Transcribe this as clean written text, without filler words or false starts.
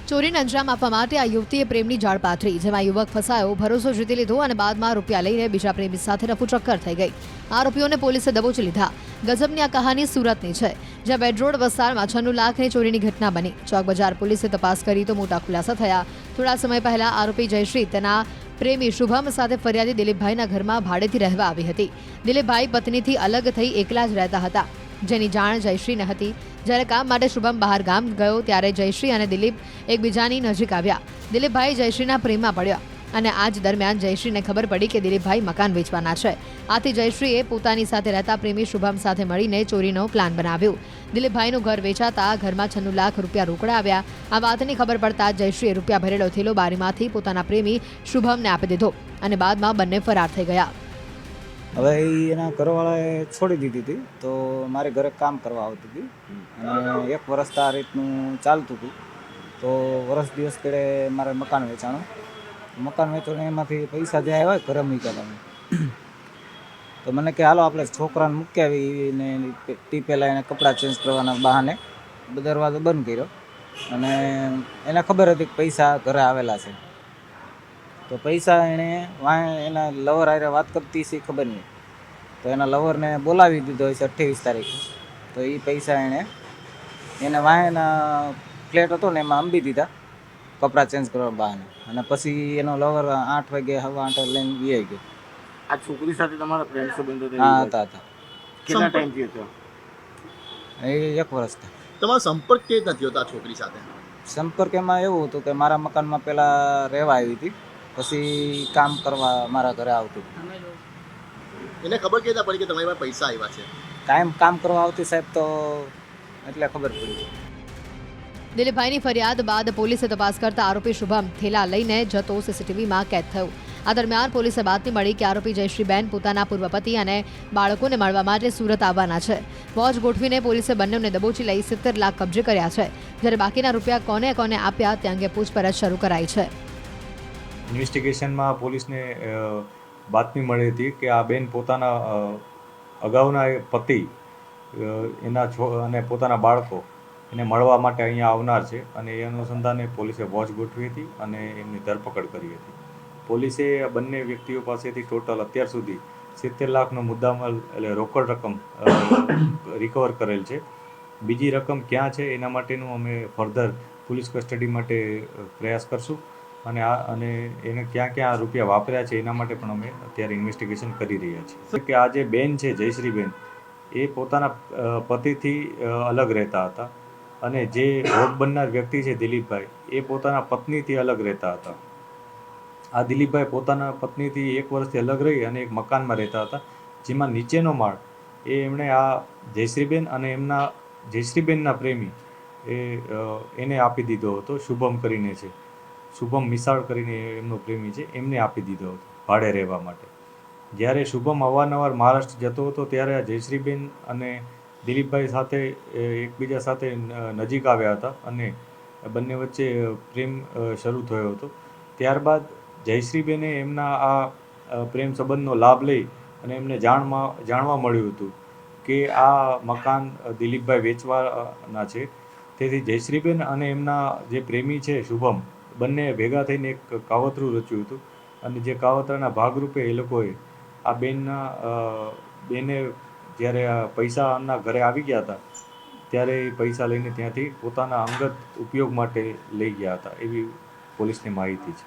ચોરીને અંજામ આપવા માટે આ યુવતીએ પ્રેમની જાળ પાથરી, જેમાં યુવક ફસાયો, ભરોસો જીતી લીધો અને બાદમાં રૂપિયા લઈને બીજા પ્રેમી સાથે રફુચક્કર થઈ ગઈ. આરોપીઓને પોલીસે દબોચી લીધા. ગજબની આ કહાની સુરતની છે, જ્યાં બેડરોડ વિસ્તારમાં 96 લાખની ચોરીની ઘટના બની. ચોક બજાર પોલીસે તપાસ કરી તો મોટા ખુલાસા થયા. થોડા સમય પહેલા આરોપી જયશ્રી તેના પ્રેમી શુભમ સાથે ફરિયાદી દિલીપભાઈના ઘરમાં ભાડેથી રહેવા આવી હતી. દિલીપભાઈ પત્નીથી અલગ થઈ એકલા જ રહેતા હતા, જેની જાણ જયશ્રીને હતી. જ્યારે કામ માટે શુભમ બહાર ગામ ગયો ત્યારે જયશ્રી અને દિલીપ એકબીજાની નજીક આવ્યા. દિલીપભાઈ જયશ્રીના પ્રેમમાં પડ્યા અને આ જ દરમિયાન જયશ્રીને ખબર પડી કે દિલીપભાઈ મકાન વેચવાના છે. આથી જયશ્રીએ પોતાની સાથે રહેતા પ્રેમી શુભમ સાથે મળીને ચોરીનો પ્લાન બનાવ્યો. દિલીપભાઈનું ઘર વેચાતા ઘરમાં 96 લાખ રૂપિયા રોકડા આવ્યા. આ વાતની ખબર પડતા જયશ્રીએ રૂપિયા ભરેલો થેલો બારીમાંથી પોતાના પ્રેમી શુભમને આપી દીધો અને બાદમાં બંને ફરાર થઈ ગયા. હવે એના ઘરવાળાએ છોડી દીધી હતી, તો મારે ઘરે કામ કરવા આવતી હતી અને 1 વર્ષ આ રીતનું ચાલતું હતું. તો વર્ષ દિવસ કેળે મારે મકાન વેચવાનું એમાંથી પૈસા જે આવ્યા ઘરે મૂક્યા હતા. તો મને કે હાલો આપણે છોકરાને મૂકી આવીને ટી પહેલાં એને કપડાં ચેન્જ કરવાના બહાને દરવાજો બંધ કર્યો અને એને ખબર હતી કે પૈસા ઘરે આવેલા છે. તો પૈસા એણે એના લવર હારે વાત કરતી છે ખબર નહીં, તો એના લવરને બોલાવી દીધો છે 28 તારીખે. તો એ પૈસા એને વાંહેના ફ્લેટ હતો ને એમાં અંબી દીધા કપડાં ચેન્જ કરવા બહાને, અને પછી એનો લવર 8 વાગે હવા 8 લઈને વી ગયો. આ છોકરી સાથે તમારા પ્રેમ સંબંધો હા હતા. કેટલા ટાઈમથી હતો? એ 1 વર્ષ થાય. તમારો સંપર્ક કેવી રીતના થયો હતો આ છોકરી સાથે? સંપર્ક એમાં એવું હતું કે મારા મકાનમાં પહેલાં રહેવા આવી હતી, પછી કામ કરવા મારા ઘરે આવતી. એને ખબર કેવી રીતના પડી કે તમારી પાસે પૈસા આવ્યા છે? કામ કરવા આવતી સાહેબ, તો એટલે ખબર પડી. દિલીપભાઈની ફરિયાદ બાદ પોલીસે તપાસ કરતા આરોપી શુભમ થેલા લઈને જતો સીસીટીવીમાં કેદ થયો. આ દરમિયાન પોલીસે બાતમી મળી કે આરોપી જયશ્રીબેન પોતાના પૂર્વ પતિ અને બાળકોને મળવા માટે સુરત આવવાના છે. વોચ ગોઠવીને પોલીસે બંનેને દબોચી લઈ 70 લાખ કબજે કર્યા છે. જ્યારે બાકીના રૂપિયા કોને કોને આપ્યા તે અંગે પૂછપરછ શરૂ કરાઈ છે. ઇન્વેસ્ટિગેશનમાં પોલીસને બાતમી મળી હતી કે આ બેન પોતાના અગાઉના પતિ એના અને પોતાના બાળકો એને મળવા માટે અહીંયા આવનાર છે, અને એ અનુસંધાને પોલીસે વોચ ગોઠવી હતી અને એમની ધરપકડ કરી હતી. પોલીસે બંને વ્યક્તિઓ પાસેથી ટોટલ અત્યાર સુધી 70 લાખનો મુદ્દામાલ એટલે રોકડ રકમ રિકવર કરેલ છે. બીજી રકમ ક્યાં છે એના માટેનું અમે ફર્ધર પોલીસ કસ્ટડી માટે પ્રયાસ કરશું, અને એને ક્યાં ક્યાં રૂપિયા વાપર્યા છે એના માટે પણ અમે અત્યારે ઇન્વેસ્ટિગેશન કરી રહ્યા છીએ. કે આ જે બેન છે જયશ્રીબેન, એ પોતાના પતિથી અલગ રહેતા હતા, અને જે ભોગ બનનાર વ્યક્તિ છે દિલીપભાઈ, એ પોતાના પત્નીથી અલગ રહેતા હતા. આ દિલીપભાઈ પોતાના પત્નીથી 1 વર્ષથી અલગ રહી અને એક મકાનમાં રહેતા હતા, જેમાં નીચેનો માળ એમણે આ જયશ્રીબેન અને એમના જયશ્રીબેનના પ્રેમી એને આપી દીધો હતો. શુભમ કરીને છે, શુભમ મિસાળ કરીને એમનો પ્રેમી છે, એમને આપી દીધો હતો ભાડે રહેવા માટે. જ્યારે શુભમ અવારનવાર મહારાષ્ટ્ર જતો હતો ત્યારે આ જયશ્રીબેન અને દિલીપભાઈ સાથે એકબીજા સાથે નજીક આવ્યા હતા અને બંને વચ્ચે પ્રેમ શરૂ થયો હતો. ત્યારબાદ જયશ્રીબેને એમના આ પ્રેમ સંબંધનો લાભ લઈ અને એમને જાણવા મળ્યું હતું કે આ મકાન દિલીપભાઈ વેચવાના છે. તેથી જયશ્રીબેન અને એમના જે પ્રેમી છે શુભમ, બંને ભેગા થઈને એક કાવતરું રચ્યું હતું, અને જે કાવતરાના ભાગરૂપે એ લોકોએ આ બેને જ્યારે આ પૈસાના ઘરે આવી ગયા હતા ત્યારે એ પૈસા લઈને ત્યાંથી પોતાના અંગત ઉપયોગ માટે લઈ ગયા હતા, એવી પોલીસને માહિતી છે.